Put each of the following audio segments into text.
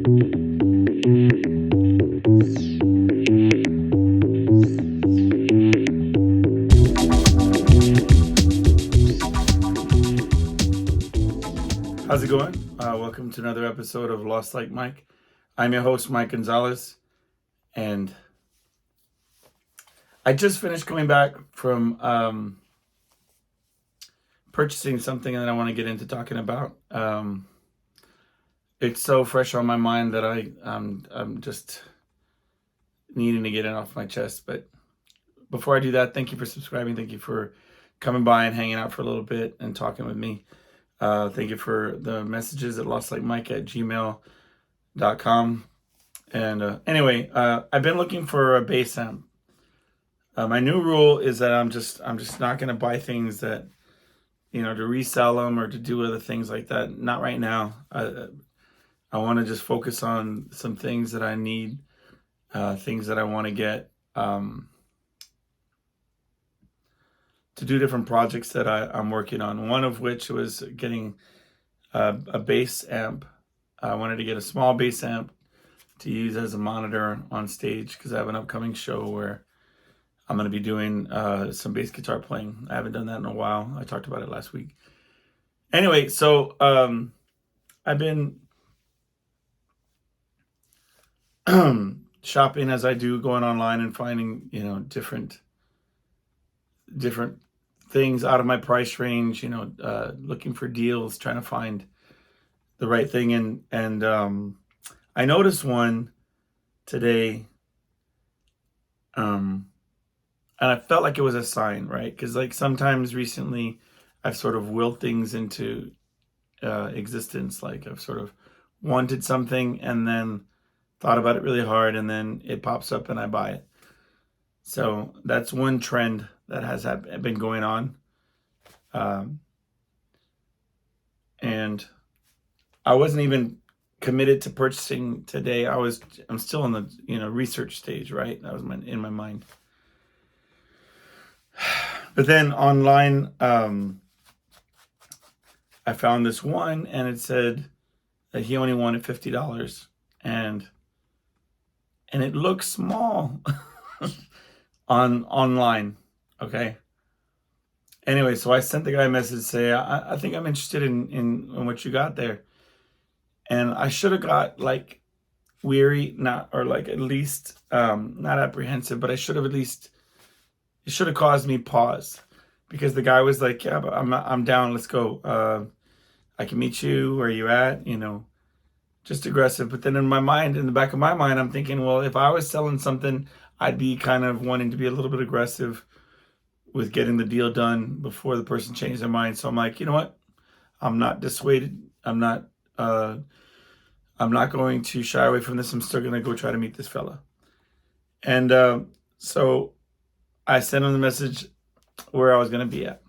How's it going? Welcome to another episode of Lost Like Mike. I'm your host, Mike Gonzalez, and I just finished coming back from purchasing something that I want to get into talking about. It's so fresh on my mind that I'm just needing to get it off my chest. But before I do that, thank you for subscribing. Thank you for coming by and hanging out for a little bit and talking with me. Thank you for the messages at lostlikemike@gmail.com. And anyway, I've been looking for a bass amp. My new rule is that I'm just not going to buy things that, to resell them or to do other things like that. Not right now. I want to just focus on some things that I need, things that I want to get, to do different projects that I'm working on. One of which was getting a bass amp. I wanted to get a small bass amp to use as a monitor on stage because I have an upcoming show where I'm going to be doing some bass guitar playing. I haven't done that in a while. I talked about it last week. Anyway, so I've been shopping as I do, going online and finding, different things out of my price range, looking for deals, trying to find the right thing. And I noticed one today, and I felt like it was a sign, right? Because like sometimes recently I've sort of willed things into existence. Like I've sort of wanted something and then thought about it really hard and then it pops up and I buy it. So that's one trend that has been going on. And I wasn't even committed to purchasing today. I'm still in the, research stage, right? That was in my mind. But then online, I found this one and it said that he only wanted $50 and it looks small online. Okay. Anyway, so I sent the guy a message say, I think I'm interested in what you got there. And I should have got like weary, not apprehensive, but it should have caused me pause because the guy was like, yeah, but I'm down. Let's go. I can meet you where you at, just aggressive. But then in the back of my mind, I'm thinking, well, if I was selling something, I'd be kind of wanting to be a little bit aggressive with getting the deal done before the person changed their mind. So I'm like, you know what? I'm not dissuaded. I'm not going to shy away from this. I'm still going to go try to meet this fella. And so I sent him the message where I was going to be at.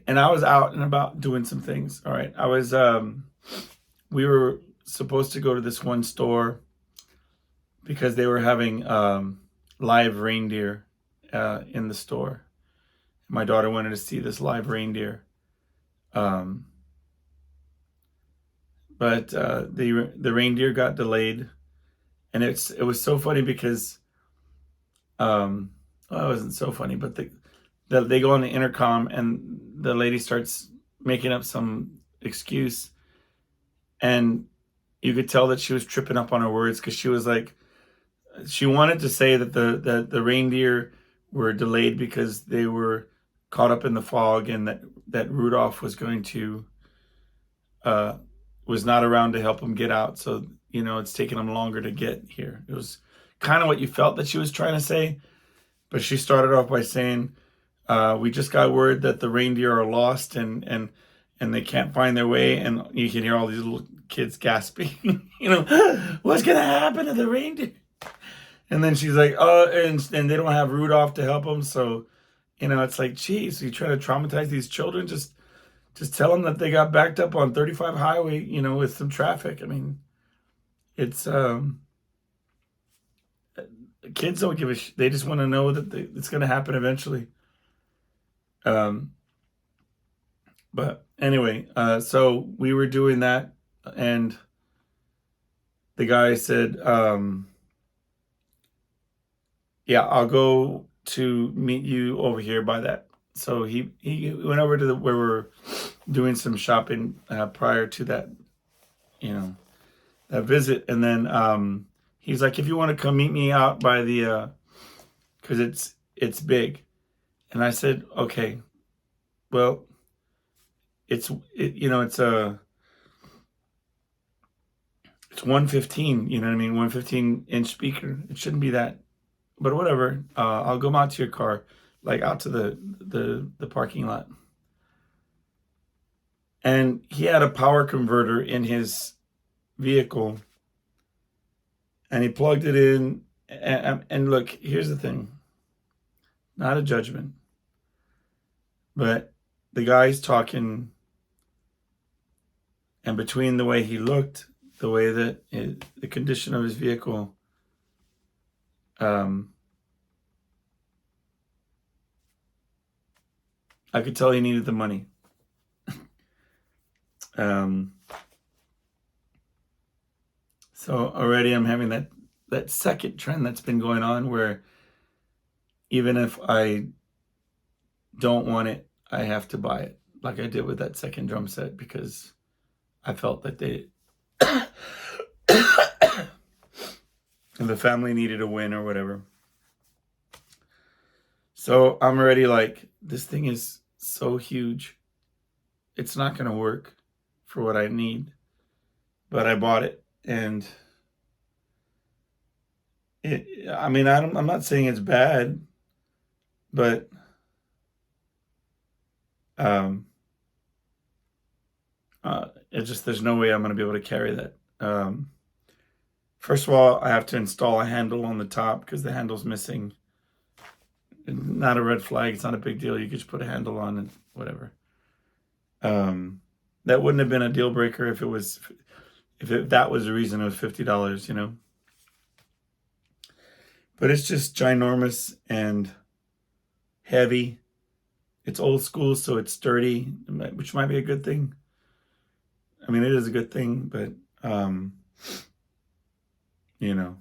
And I was out and about doing some things. All right. We were supposed to go to this one store because they were having live reindeer in the store. My daughter wanted to see this live reindeer. But the reindeer got delayed. And it was so funny because, well, it wasn't so funny, but they go on the intercom and the lady starts making up some excuse. And you could tell that she was tripping up on her words because she was like, she wanted to say that the reindeer were delayed because they were caught up in the fog and that Rudolph was was not around to help them get out. So, it's taking them longer to get here. It was kind of what you felt that she was trying to say. But she started off by saying, we just got word that the reindeer are lost and they can't find their way. And you can hear all these little kids gasping, what's going to happen to the reindeer? And then she's like, oh, and they don't have Rudolph to help them. So, it's like, geez, you try to traumatize these children. Just tell them that they got backed up on 35 highway, with some traffic. I mean, it's, kids don't give a they just want to know that it's going to happen eventually. But anyway, so we were doing that and the guy said, yeah, I'll go to meet you over here by that. So he went over to where we're doing some shopping prior to that, you know, that visit. And then he's like, if you want to come meet me out by the, because it's big. And I said, okay, well, it's 115, you know what I mean? 115-inch speaker. It shouldn't be that, but whatever. I'll go out to your car, like out to the parking lot. And he had a power converter in his vehicle, and he plugged it in. And look, here's the thing, not a judgment, but the guy's talking, and between the way he looked, the way that the condition of his vehicle, I could tell he needed the money. So already I'm having that second trend that's been going on, where even if I don't want it, I have to buy it, like I did with that second drum set, because I felt that the family needed a win or whatever. So I'm already like, this thing is so huge, it's not going to work for what I need. But I bought it, and I mean, I'm not saying it's bad, but it's just, there's no way I'm going to be able to carry that. First of all, I have to install a handle on the top because the handle's missing. Not a red flag. It's not a big deal. You could just put a handle on and whatever. That wouldn't have been a deal breaker if that was the reason it was $50, you know. But it's just ginormous and heavy. It's old school, so it's sturdy, which might be a good thing. I mean, it is a good thing, but you know,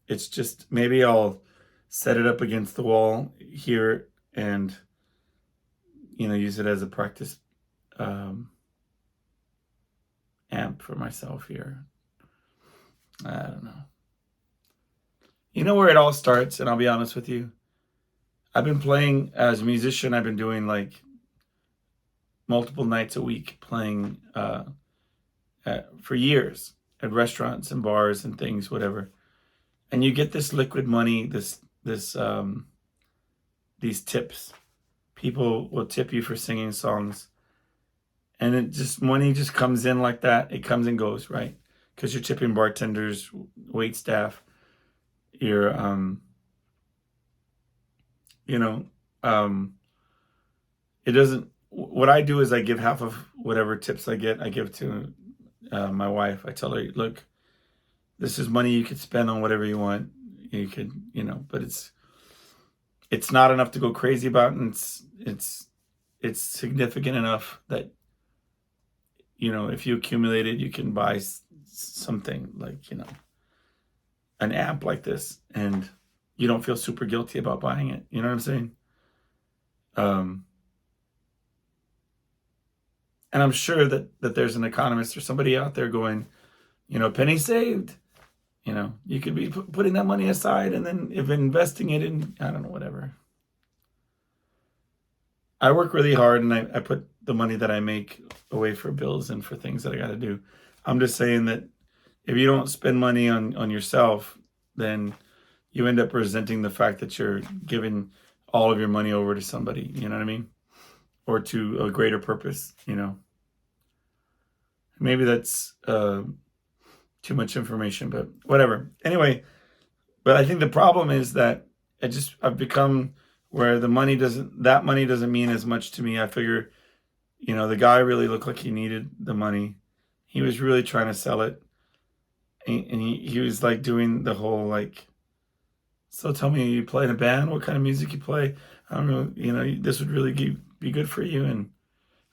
it's just, maybe I'll set it up against the wall here and, you know, use it as a practice amp for myself here. I don't know. You know where it all starts, and I'll be honest with you. I've been playing as a musician. I've been doing like multiple nights a week playing for years at restaurants and bars and things, whatever. And you get this liquid money, these tips. People will tip you for singing songs, and money just comes in like that. It comes and goes, right? Because you're tipping bartenders, wait staff, you're it doesn't. What I do is I give half of whatever tips I get, I give to my wife. I tell her, look, this is money you could spend on whatever you want. You could, but it's not enough to go crazy about, and it's significant enough that, if you accumulate it, you can buy something like, an amp like this, and you don't feel super guilty about buying it. You know what I'm saying? And I'm sure that there's an economist or somebody out there going, penny saved. You could be putting that money aside and then if investing it in, I don't know, whatever. I work really hard, and I put the money that I make away for bills and for things that I got to do. I'm just saying that if you don't spend money on yourself, then you end up resenting the fact that you're giving all of your money over to somebody, you know what I mean? Or to a greater purpose, Maybe that's too much information, but whatever. Anyway, but I think the problem is that I've become where that money doesn't mean as much to me. I figure, the guy really looked like he needed the money. He was really trying to sell it. And he was like doing the whole like, so tell me, you play in a band? What kind of music you play? I don't know, this would really be good for you. And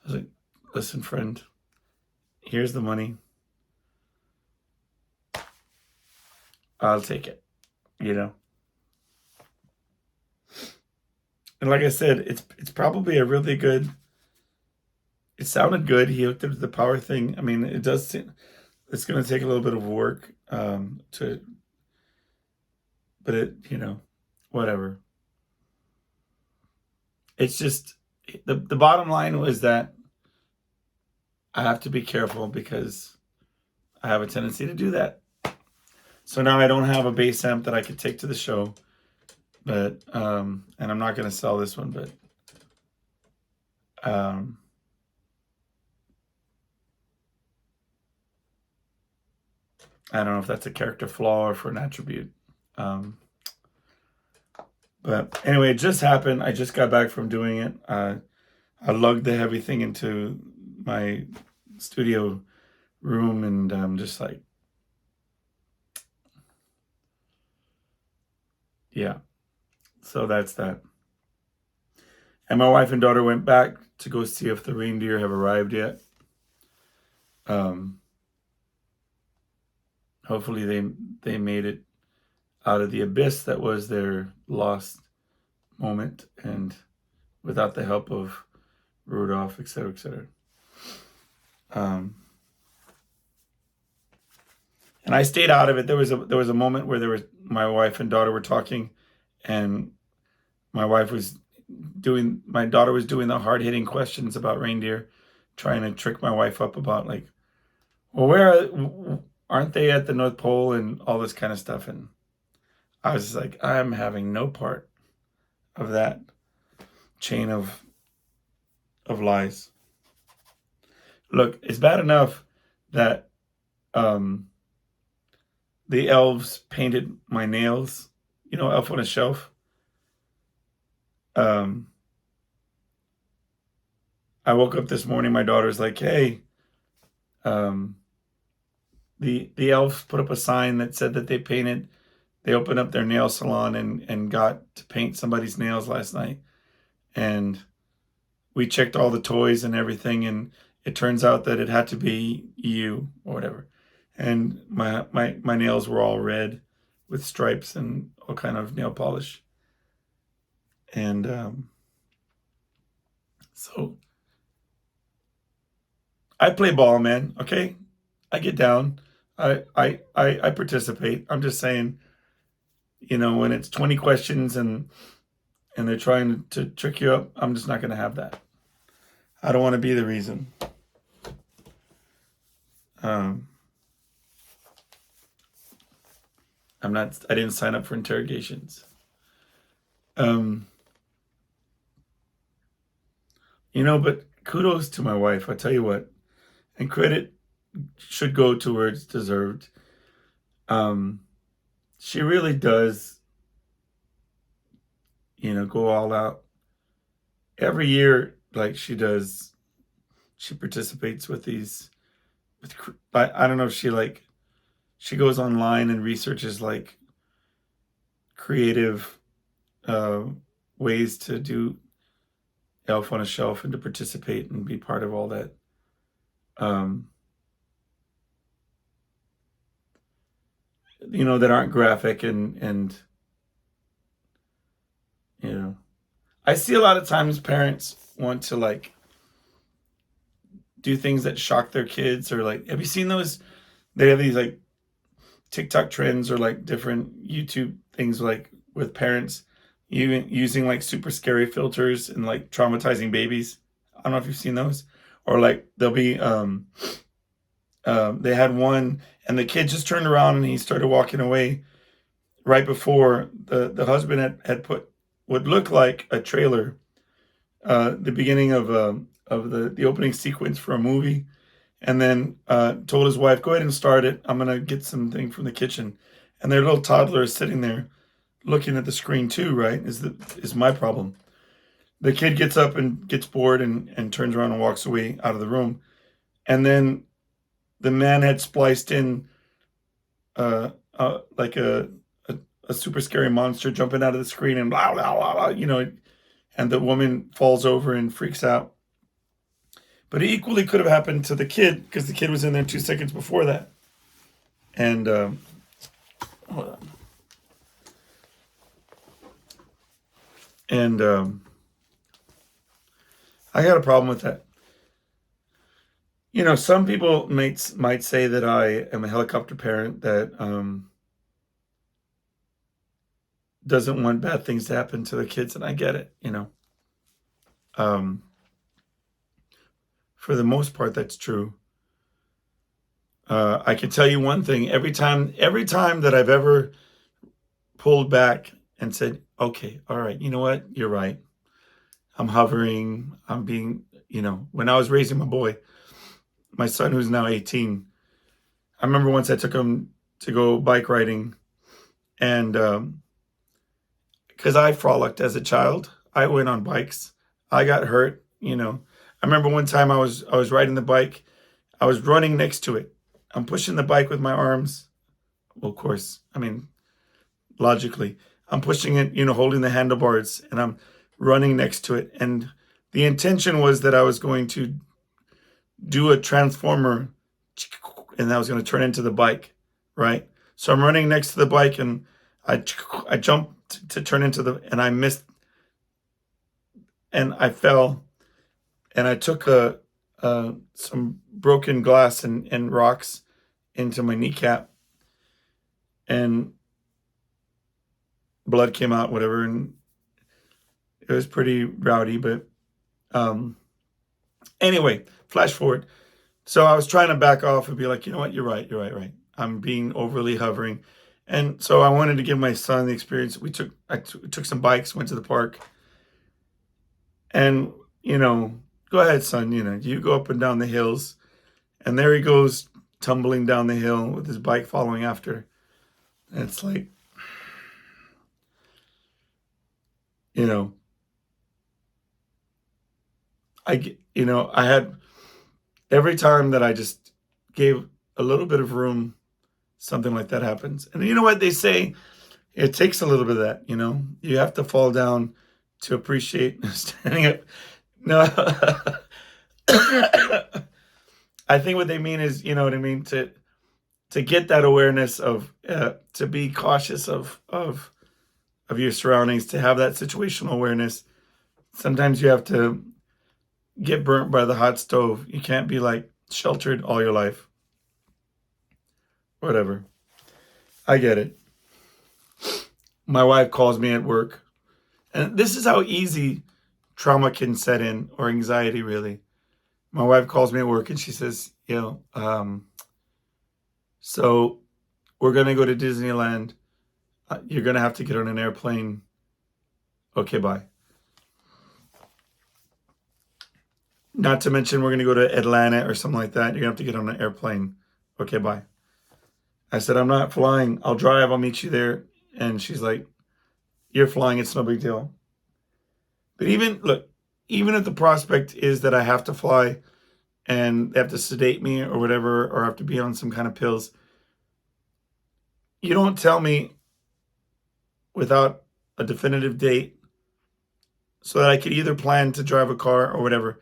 I was like, listen, friend, here's the money. I'll take it, you know. And like I said, it's probably a really good. It sounded good. He hooked it to the power thing. I mean, it does. It's going to take a little bit of work but it, whatever. It's just the bottom line was that I have to be careful because I have a tendency to do that. So now I don't have a bass amp that I could take to the show, but and I'm not going to sell this one, but I don't know if that's a character flaw or for an attribute. But anyway, it just happened. I just got back from doing it. I lugged the heavy thing into my studio room, and I'm just like, yeah. So that's that. And my wife and daughter went back to go see if the reindeer have arrived yet. Hopefully they made it out of the abyss that was their lost moment, and without the help of Rudolph, etc., etc. And I stayed out of it. There was a moment where my wife and daughter were talking, and my daughter was doing the hard-hitting questions about reindeer, trying to trick my wife up about like, well, aren't they at the North Pole and all this kind of stuff. And I was like, I'm having no part of that chain of lies. Look, it's bad enough that the elves painted my nails, Elf on a Shelf. I woke up this morning, my daughter's like, hey, the elves put up a sign that said that they opened up their nail salon and got to paint somebody's nails last night. And we checked all the toys and everything, and it turns out that it had to be you or whatever. And my nails were all red with stripes and all kind of nail polish. And so I play ball, man. Okay, I get down. I participate. I'm just saying, when it's 20 questions and they're trying to trick you up, I'm just not going to have that. I don't want to be the reason. I didn't sign up for interrogations. But kudos to my wife. I tell you what, and credit should go to where it's deserved. She really does, go all out. Every year, like she participates with these, I don't know if she goes online and researches like creative ways to do Elf on a Shelf and to participate and be part of all that. That aren't graphic and I see a lot of times parents want to like do things that shock their kids, or like, have you seen those? They have these like TikTok trends or like different YouTube things like with parents even using like super scary filters and like traumatizing babies. I don't know if you've seen those. Or like they'll be they had one and the kid just turned around and he started walking away right before the husband had put what looked like a trailer, the beginning of the opening sequence for a movie, and then told his wife, go ahead and start it. I'm going to get something from the kitchen. And their little toddler is sitting there looking at the screen too, right? Is my problem. The kid gets up and gets bored and turns around and walks away out of the room. And then the man had spliced in like a super scary monster jumping out of the screen and blah, blah, blah, blah, and the woman falls over and freaks out. But it equally could have happened to the kid because the kid was in there 2 seconds before that. And Hold on. And I got a problem with that. You know, some people might say that I am a helicopter parent that doesn't want bad things to happen to the kids, and I get it. You know, um, for the most part, that's true. I can tell you one thing: every time that I've ever pulled back and said, "Okay, all right, you know what? You're right. I'm hovering. I'm being." You know, when I was raising my boy, my son who's now 18, I remember once I took him to go bike riding, and because I frolicked as a child, I went on bikes. I got hurt. You know, I remember one time I was riding the bike. I was running next to it. I'm pushing the bike with my arms. Well, of course, I mean, logically, I'm pushing it, you know, holding the handlebars, and I'm running next to it. And the intention was that I was going to do a transformer, and that was going to turn into the bike, right? So I'm running next to the bike, and I jumped to turn into the, and I missed, and I fell, and I took some broken glass and rocks into my kneecap, and blood came out, whatever, and it was pretty rowdy. But um, anyway, flash forward. So I was trying to back off and be like, you know what, you're right. I'm being overly hovering, and so I wanted to give my son the experience. I took some bikes, went to the park, and you know, go ahead, son. You know, you go up and down the hills, and there he goes tumbling down the hill with his bike following after. And it's like, you know, I had every time that I just gave a little bit of room, something like that happens. And you know what they say? It takes a little bit of that, you know? You have to fall down to appreciate standing up. No. I think what they mean is, you know what I mean, to get that awareness of to be cautious of your surroundings, to have that situational awareness. Sometimes you have to get burnt by the hot stove. You can't be like sheltered all your life. Whatever. I get it. My wife calls me at work, and this is how easy trauma can set in, or anxiety, really. My wife calls me at work and she says, so we're going to go to Disneyland. You're going to have to get on an airplane. Okay, bye. Not to mention, we're going to go to Atlanta or something like that. You're going to have to get on an airplane. Okay, bye. I said, I'm not flying. I'll drive. I'll meet you there. And she's like, you're flying. It's no big deal. But even if the prospect is that I have to fly and they have to sedate me or whatever, or I have to be on some kind of pills, you don't tell me without a definitive date so that I could either plan to drive a car or whatever.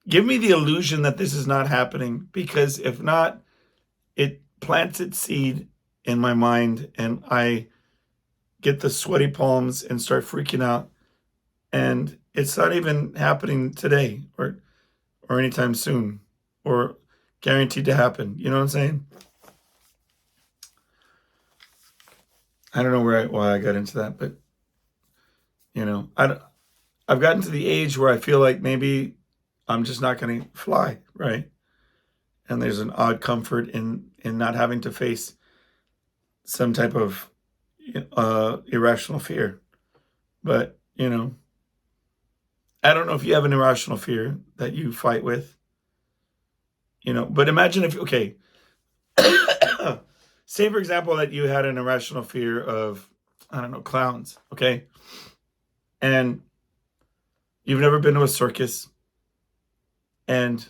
Give me the illusion that this is not happening, because if not, it plants its seed in my mind and I get the sweaty palms and start freaking out. And it's not even happening today or anytime soon or guaranteed to happen. You know what I'm saying? I don't know why I got into that, but you know, I've gotten to the age where I feel like maybe I'm just not going to fly, right? And there's an odd comfort in not having to face some type of irrational fear. But, you know, I don't know if you have an irrational fear that you fight with, you know, but imagine if, okay, say, for example, that you had an irrational fear of, I don't know, clowns, okay? And you've never been to a circus and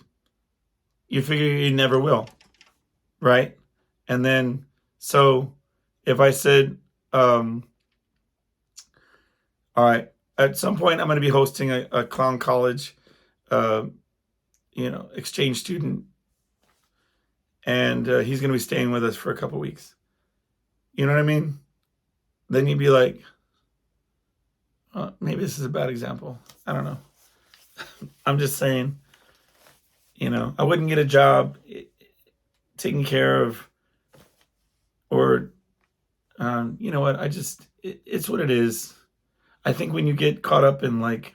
you figure you never will, right? And then, so if I said, all right, at some point I'm going to be hosting a clown college, exchange student, and he's going to be staying with us for a couple weeks. You know what I mean? Then you'd be like, maybe this is a bad example. I don't know. I'm just saying, I wouldn't get a job taking care of, or, you know what? It's what it is. I think when you get caught up in like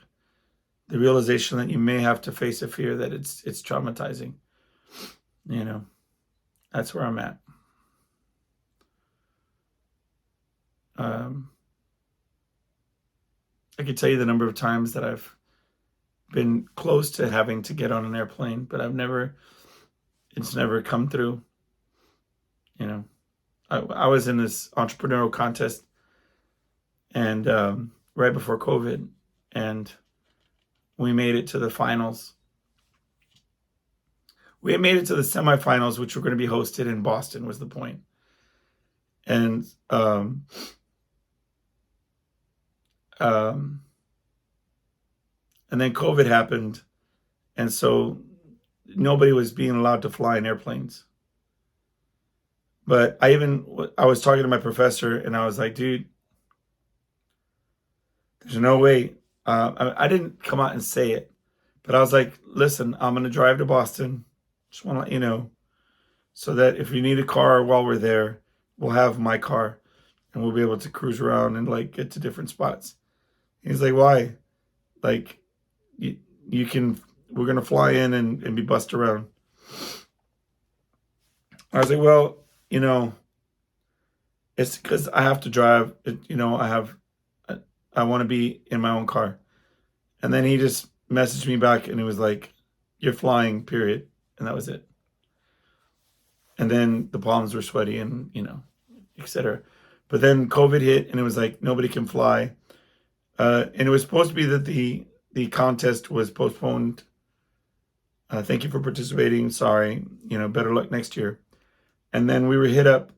the realization that you may have to face a fear, that it's traumatizing, you know, that's where I'm at. Um, I could tell you the number of times that I've been close to having to get on an airplane, but it's never come through. I was in this entrepreneurial contest, and right before COVID, and we made it to the finals. We had made it to the semifinals, which were going to be hosted in Boston, was the point. And and then COVID happened, and so nobody was being allowed to fly in airplanes. But I was talking to my professor, and I was like, dude, there's no way. I didn't come out and say it, but I was like, listen, I'm going to drive to Boston. Just want to let you know, so that if you need a car while we're there, we'll have my car, and we'll be able to cruise around and like get to different spots. He's like, why? Like, you can, we're going to fly in and be bussed around. I was like, well, it's because I have to drive. I want to be in my own car. And then he just messaged me back, and it was like, you're flying, period. And that was it. And then the palms were sweaty, and, etc. But then COVID hit, and it was like, nobody can fly. And it was supposed to be that the contest was postponed. Thank you for participating. Sorry, better luck next year. And then we were hit up,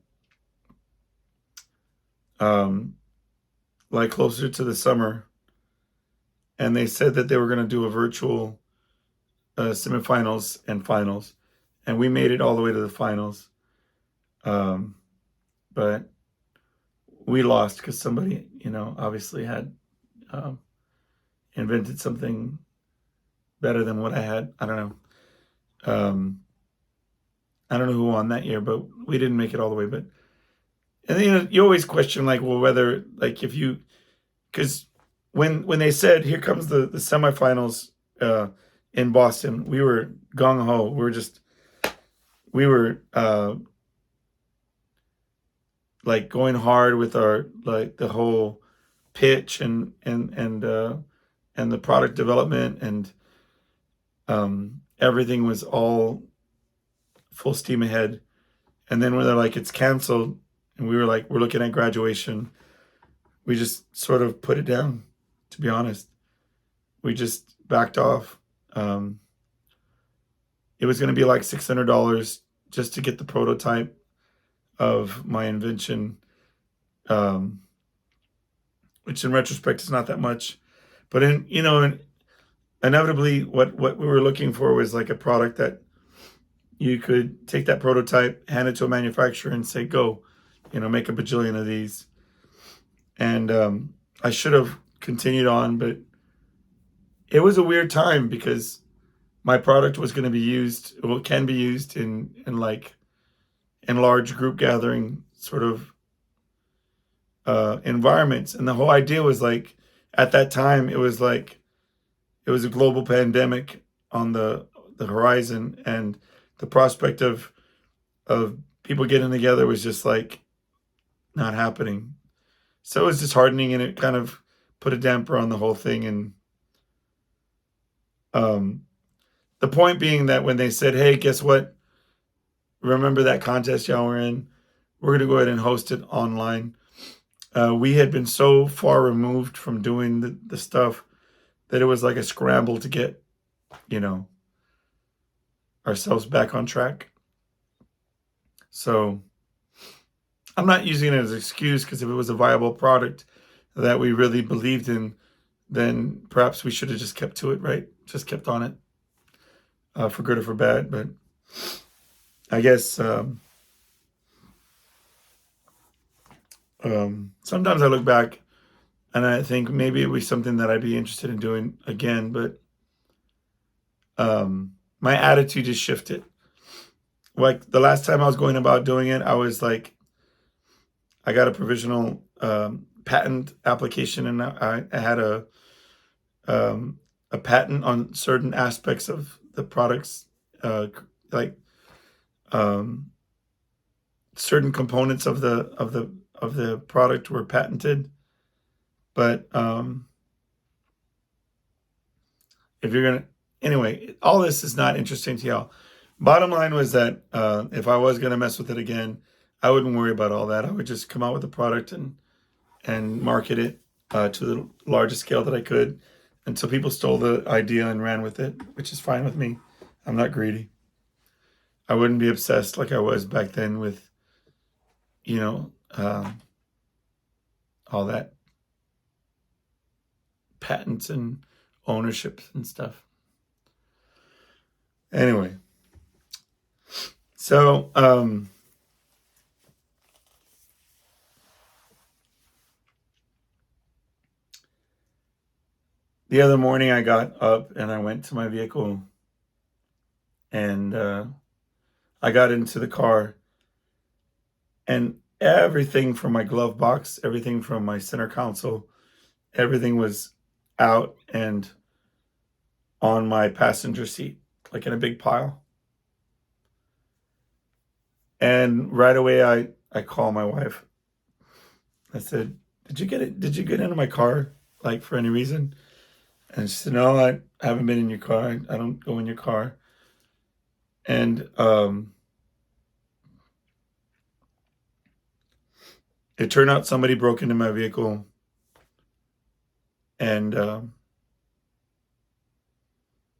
like closer to the summer, and they said that they were going to do a virtual semifinals and finals, and we made it all the way to the finals. But we lost because somebody, obviously had invented something better than what I had. I don't know. I don't know who won that year, but we didn't make it all the way. But and then, you always question, like, well, whether, like, if you, because when they said here comes the semifinals in Boston, we were gung ho. We were like going hard with our, like, the whole pitch and the product development, and everything was all full steam ahead. And then when they're like, it's canceled, and we were like, we're looking at graduation, we just sort of put it down, to be honest. We just backed off. It was going to be like $600 just to get the prototype of my invention, which in retrospect is not that much. But inevitably, what we were looking for was like a product that you could take that prototype, hand it to a manufacturer, and say, go, make a bajillion of these. And I should have continued on, but it was a weird time because my product was going to be used, well, it can be used in large group gathering sort of environments. And the whole idea was like, at that time, it was like, it was a global pandemic on the horizon, and the prospect of people getting together was just like not happening. So it was disheartening, and it kind of put a damper on the whole thing. And the point being that when they said, hey, guess what? Remember that contest y'all were in? We're going to go ahead and host it online. We had been so far removed from doing the stuff that it was like a scramble to get, ourselves back on track. So I'm not using it as an excuse, because if it was a viable product that we really believed in, then perhaps we should have just kept to it, right? Just kept on it, for good or for bad. But I guess Sometimes I look back and I think maybe it was something that I'd be interested in doing again, but my attitude just shifted. Like the last time I was going about doing it, I was like, I got a provisional patent application, and I had a patent on certain aspects of the products, like um, certain components of the product were patented. But if you're gonna, anyway, all this is not interesting to y'all. Bottom line was that if I was gonna mess with it again, I wouldn't worry about all that. I would just come out with a product and market it to the largest scale that I could until people stole the idea and ran with it, which is fine with me. I'm not greedy. I wouldn't be obsessed like I was back then with, you know, all that patents and ownerships and stuff. Anyway, so the other morning I got up and I went to my vehicle and I got into the car, and everything from my glove box, everything from my center console, everything was out and on my passenger seat, like in a big pile. And right away I call my wife. I said, "Did you get it? Did you get into my car, like, for any reason?" And she said, "No, I haven't been in your car. I don't go in your car." And it turned out somebody broke into my vehicle, and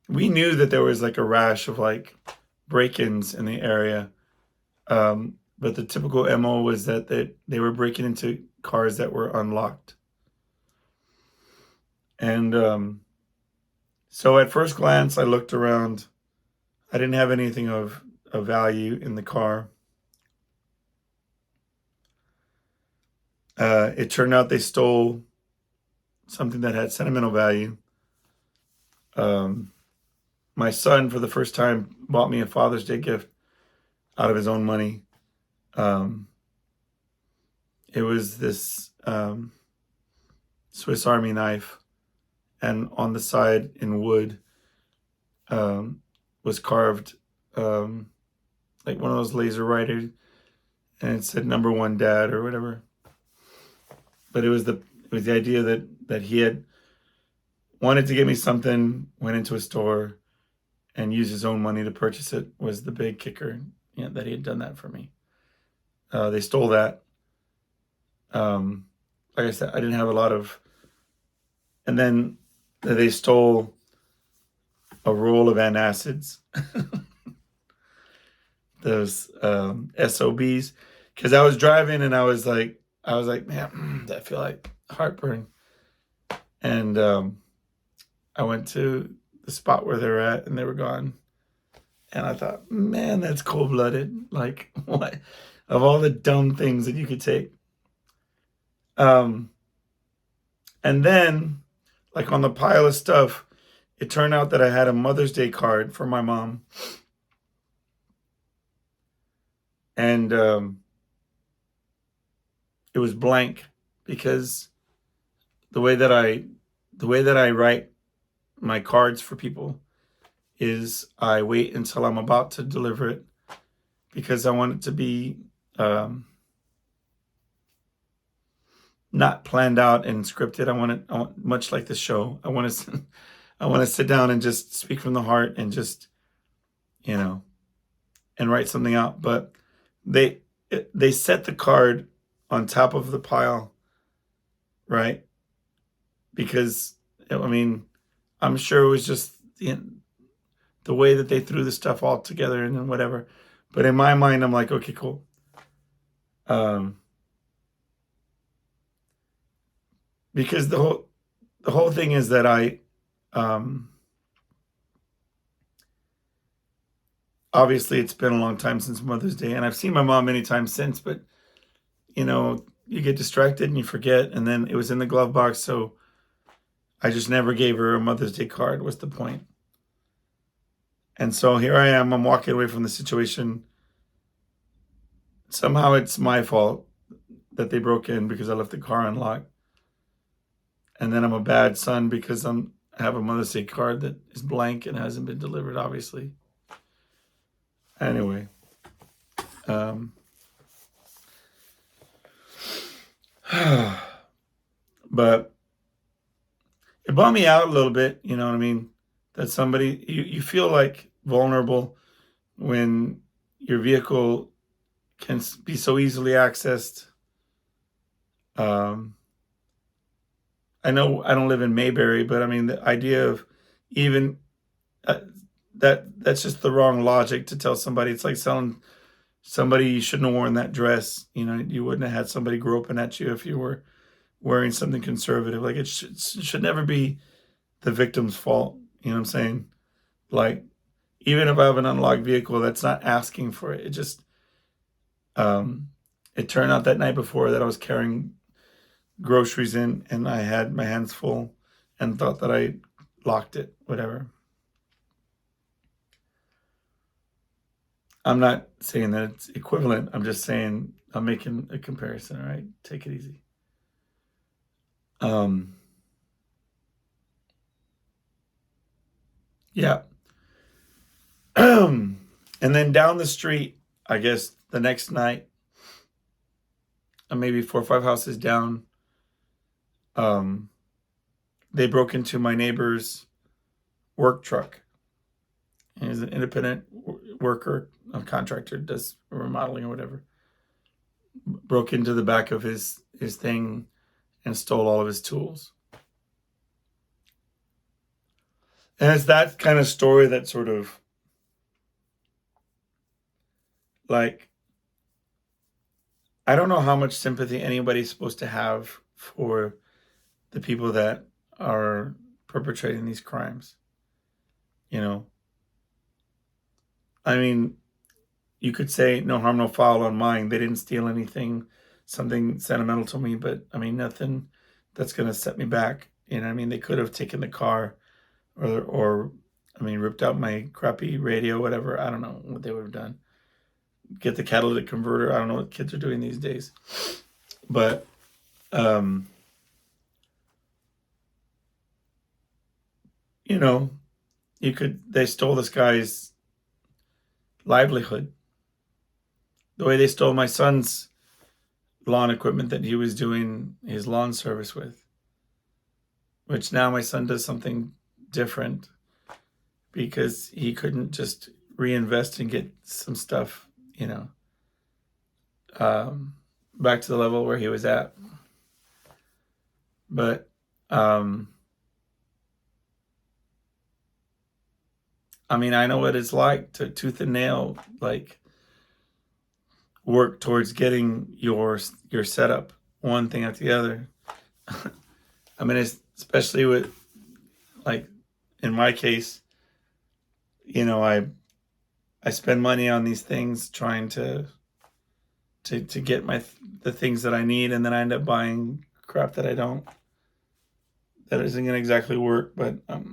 we knew that there was like a rash of like break-ins in the area. But the typical MO was that they were breaking into cars that were unlocked. And so at first glance, I looked around. I didn't have anything of value in the car. It turned out they stole something that had sentimental value. My son, for the first time, bought me a Father's Day gift out of his own money. It was this Swiss Army knife, and on the side in wood was carved like one of those laser writers, and it said "Number One Dad" or whatever. But it was the idea that he had wanted to get me something, went into a store, and used his own money to purchase it was the big kicker. That he had done that for me. They stole that. Like I said, I didn't have a lot of, and then they stole a roll of antacids, those SOBs, because I was driving and I was like, man, I feel like heartburn. And I went to the spot where they're at and they were gone. And I thought, man, that's cold-blooded. Like, what? Of all the dumb things that you could take. And then, like, on the pile of stuff, it turned out that I had a Mother's Day card for my mom. And it was blank because the way that I write my cards for people is I wait until I'm about to deliver it, because I want it to be not planned out and scripted. I want much like the show. I want to sit down and just speak from the heart and just, and write something out. But they set the card on top of the pile, right? Because, I mean, I'm sure it was just the way that they threw the stuff all together and then whatever. But in my mind, I'm like, okay, cool. Because the whole thing is that obviously it's been a long time since Mother's Day, and I've seen my mom many times since, but you get distracted and you forget. And then it was in the glove box, so I just never gave her a Mother's Day card. What's the point? And so here I am. I'm walking away from the situation. Somehow it's my fault that they broke in because I left the car unlocked. And then I'm a bad son because I have a Mother's Day card that is blank and hasn't been delivered, obviously. Anyway, but it bummed me out a little bit, you know what I mean? That somebody, you feel like vulnerable when your vehicle can be so easily accessed. I know I don't live in Mayberry, but I mean, the idea of even uh, that's just the wrong logic to tell somebody. It's like telling somebody you shouldn't have worn that dress. You know, you wouldn't have had somebody groping at you if you were wearing something conservative. Like it should never be the victim's fault. You know what I'm saying? Like, even if I have an unlocked vehicle, that's not asking for it. It just, it turned out that night before that I was carrying groceries in and I had my hands full and thought that I locked it, whatever. I'm not saying that it's equivalent. I'm just saying I'm making a comparison, all right? Take it easy. Yeah. And then down the street, I guess the next night, maybe 4 or 5 houses down, they broke into my neighbor's work truck. And he's an independent worker, a contractor, does remodeling or whatever. Broke into the back of his thing and stole all of his tools. And it's that kind of story that sort of, like, I don't know how much sympathy anybody's supposed to have for the people that are perpetrating these crimes. You know, I mean, you could say no harm, no foul on mine. They didn't steal anything, something sentimental to me, but I mean, nothing that's going to set me back. You know what I mean? They could have taken the car or I mean, ripped out my crappy radio, whatever. I don't know what they would have done. Get the catalytic converter. I don't know what kids are doing these days. But, you know, they stole this guy's livelihood. The way they stole my son's lawn equipment that he was doing his lawn service with, which now my son does something different because he couldn't just reinvest and get some stuff, you know, back to the level where he was at. But I mean, I know what it's like to tooth and nail, like, work towards getting your setup, one thing after the other. I mean, especially with, like, in my case, you know, I spend money on these things trying to get the things that I need, and then I end up buying crap that that isn't going to exactly work, but for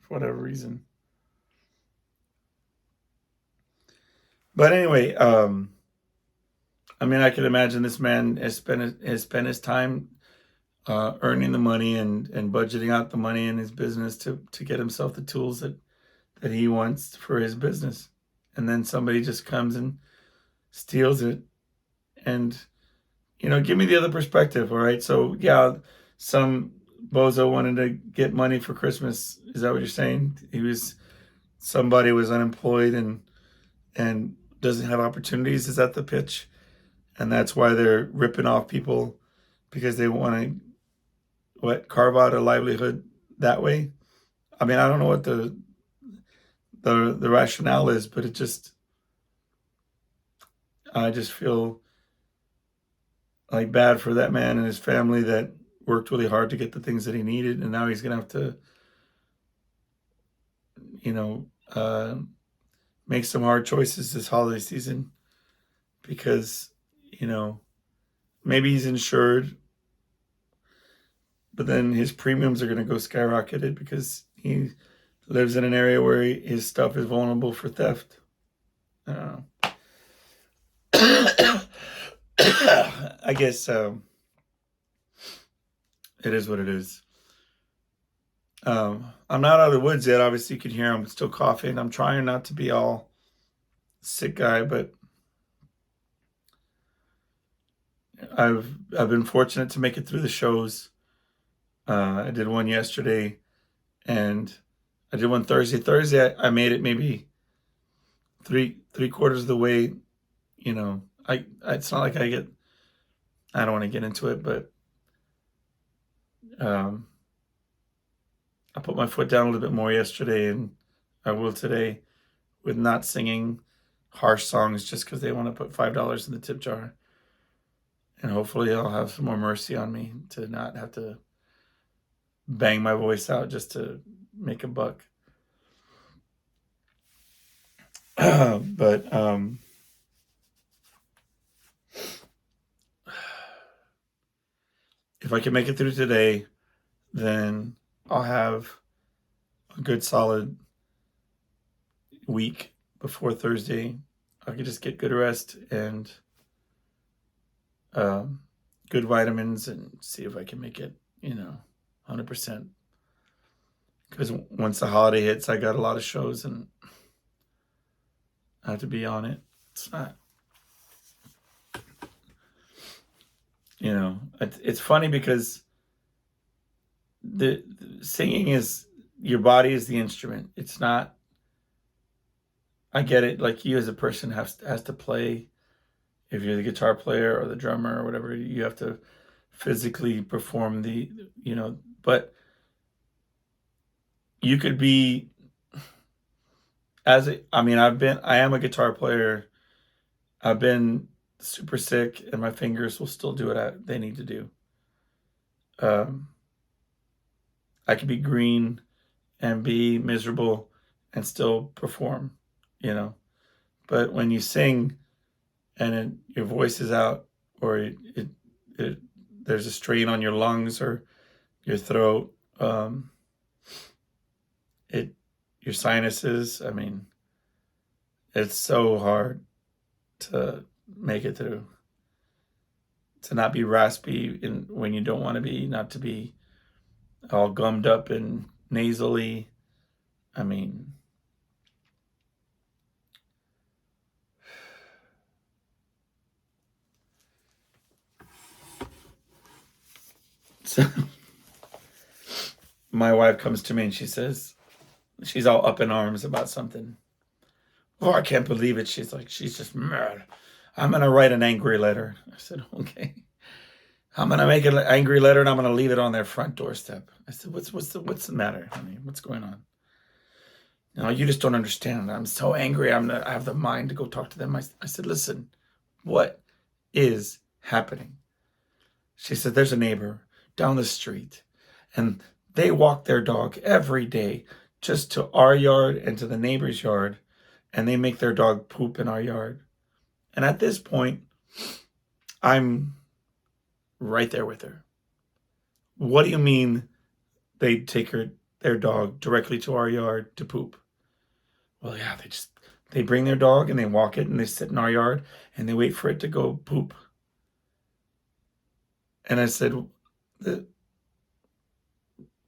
whatever reason. But anyway, I mean, I can imagine this man has spent his time earning the money and budgeting out the money in his business to get himself the tools that he wants for his business, and then somebody just comes and steals it. And, you know, give me the other perspective. All right, so yeah, some bozo wanted to get money for Christmas. Is that what you're saying? Somebody was unemployed and doesn't have opportunities. Is that the pitch? And that's why they're ripping off people, because they want to carve out a livelihood that way. I mean, I don't know what the rationale is, but I just feel like bad for that man and his family that worked really hard to get the things that he needed, and now he's gonna have to, you know, make some hard choices this holiday season because, you know, maybe he's insured, but then his premiums are going to go skyrocketed because he lives in an area where his stuff is vulnerable for theft. I don't know. I guess it is what it is. I'm not out of the woods yet. Obviously, you can hear I'm still coughing. I'm trying not to be all sick guy, but I've been fortunate to make it through the shows. I did one yesterday, and I did one Thursday. Thursday, I made it maybe three quarters of the way. You know, it's not like I don't want to get into it, but I put my foot down a little bit more yesterday, and I will today, with not singing harsh songs just because they want to put $5 in the tip jar. And hopefully I'll have some more mercy on me to not have to bang my voice out just to make a buck. But if I can make it through today, then I'll have a good solid week before Thursday. I can just get good rest and good vitamins and see if I can make it, 100%. Because once the holiday hits, I got a lot of shows and I have to be on it. It's not, it's funny because the singing is, your body is the instrument. It's not, I get it. Like, you as a person has to play. If you're the guitar player or the drummer or whatever, you have to physically perform but you could be, I am a guitar player. I've been super sick and my fingers will still do what they need to do. I could be green and be miserable and still perform, but when you sing and your voice is out, or there's a strain on your lungs or your throat, your sinuses, it's so hard to make it through. To not be raspy when you don't want to be, not to be all gummed up and nasally. So my wife comes to me and she says, she's all up in arms about something. Oh, I can't believe it. She's just mad. I'm going to write an angry letter. I said, okay. I'm going to make an angry letter and I'm going to leave it on their front doorstep. I said, what's the matter, honey? What's going on? No, you just don't understand. I'm so angry. I have the mind to go talk to them. I said, listen, what is happening? She said, there's a neighbor down the street and they walk their dog every day just to our yard and to the neighbor's yard, and they make their dog poop in our yard. And at this point, I'm right there with her. What do you mean they take their dog directly to our yard to poop? Well, yeah, they bring their dog and they walk it and they sit in our yard and they wait for it to go poop. And I said, and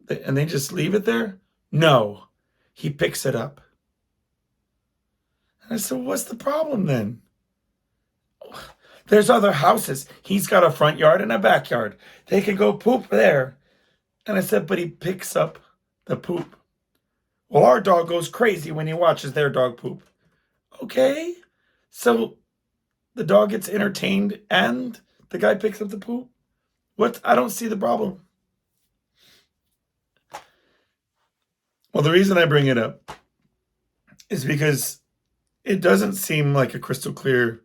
they just leave it there? No, he picks it up. And I said, what's the problem then? There's other houses. He's got a front yard and a backyard. They can go poop there. And I said, but he picks up the poop. Well, our dog goes crazy when he watches their dog poop. Okay, so the dog gets entertained and the guy picks up the poop? I don't see the problem. Well, the reason I bring it up is because it doesn't seem like a crystal clear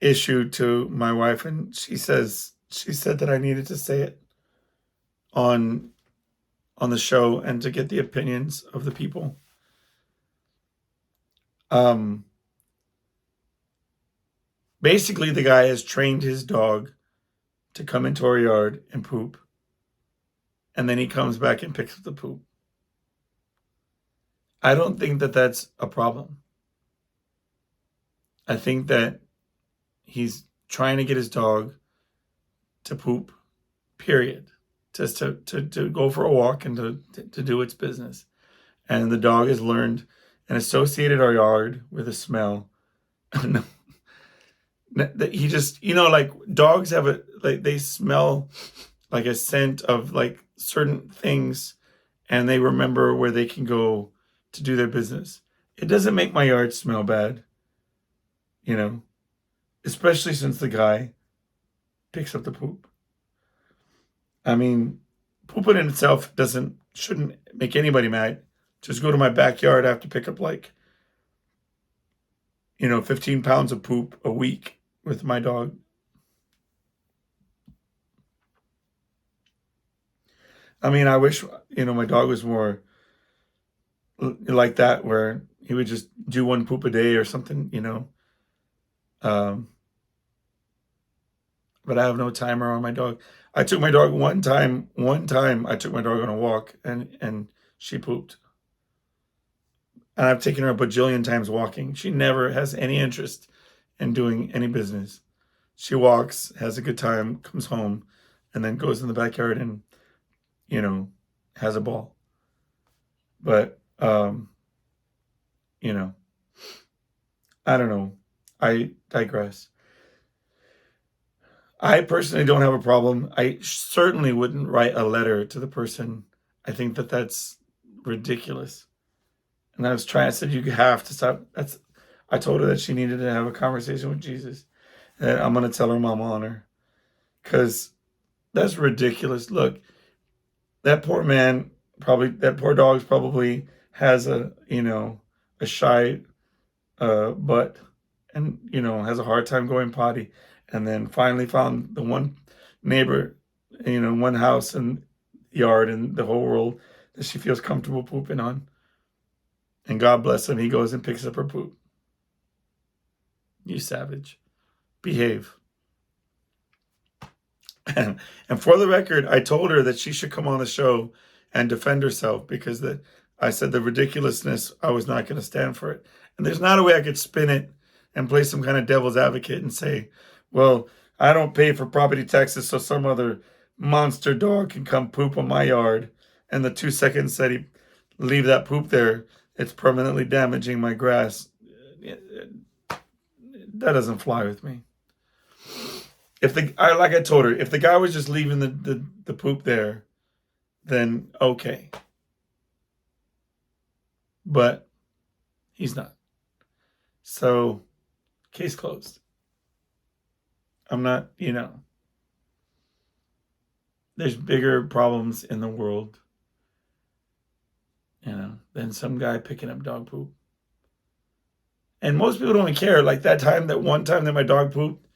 issue to my wife, and she said that I needed to say it on the show and to get the opinions of the people. Basically, the guy has trained his dog to come into our yard and poop, and then he comes back and picks up the poop. I don't think that that's a problem. I think that he's trying to get his dog to poop, period. Just to go for a walk and to do its business. And the dog has learned and associated our yard with a smell. He just, like dogs have they smell like a scent of like certain things, and they remember where they can go to do their business. It doesn't make my yard smell bad, especially since the guy picks up the poop. I mean, pooping in itself shouldn't make anybody mad. Just go to my backyard. I have to pick up 15 pounds of poop a week with my dog. I mean, I wish, my dog was more like that, where he would just do one poop a day or something, but I have no timer on my dog. I took my dog one time I took my dog on a walk and she pooped. And I've taken her a bajillion times walking. She never has any interest in doing any business. She walks, has a good time, comes home, and then goes in the backyard and, has a ball. But, I don't know. I digress. I personally don't have a problem. I certainly wouldn't write a letter to the person. I think that that's ridiculous. And I said, you have to stop. I told her that she needed to have a conversation with Jesus. And I'm going to tell her mama on her. Because that's ridiculous. Look, that poor dog probably has a shy butt, and, has a hard time going potty. And then finally found the one neighbor, one house and yard in the whole world that she feels comfortable pooping on. And God bless him, he goes and picks up her poop. You savage. Behave. And for the record, I told her that she should come on the show and defend herself, because I said the ridiculousness, I was not going to stand for it. And there's not a way I could spin it and play some kind of devil's advocate and say, well, I don't pay for property taxes, so some other monster dog can come poop on my yard. And the 2 seconds that he leave that poop there, it's permanently damaging my grass. That doesn't fly with me. Like I told her, if the guy was just leaving the poop there, then okay. But he's not. So, case closed. I'm not, there's bigger problems in the world, than some guy picking up dog poop. And most people don't care. Like that one time that my dog pooped,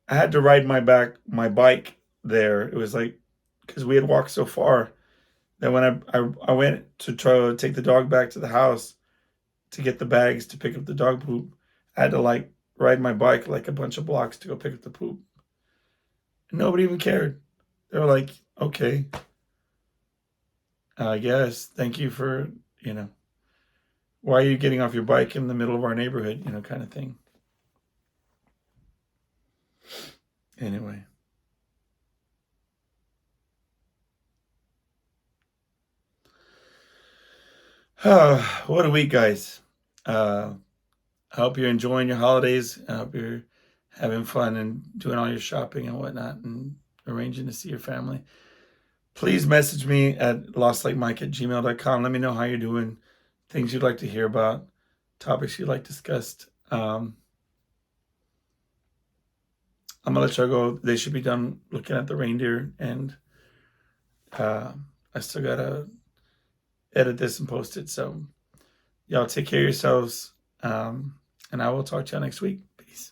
I had to ride my bike there. It was like, because we had walked so far that when I went to try to take the dog back to the house to get the bags to pick up the dog poop, I had to ride my bike a bunch of blocks to go pick up the poop. And nobody even cared. They were like, okay, I guess. Thank you for, why are you getting off your bike in the middle of our neighborhood, kind of thing. Anyway. What a week, guys. I hope you're enjoying your holidays. I hope you're having fun and doing all your shopping and whatnot and arranging to see your family. Please message me at lostlikemike@gmail.com. Let me know how you're doing, things you'd like to hear about, topics you'd like discussed. I'm going to let y'all go. They should be done looking at the reindeer, and I still got to edit this and post it. So y'all take care of yourselves, and I will talk to y'all next week. Peace.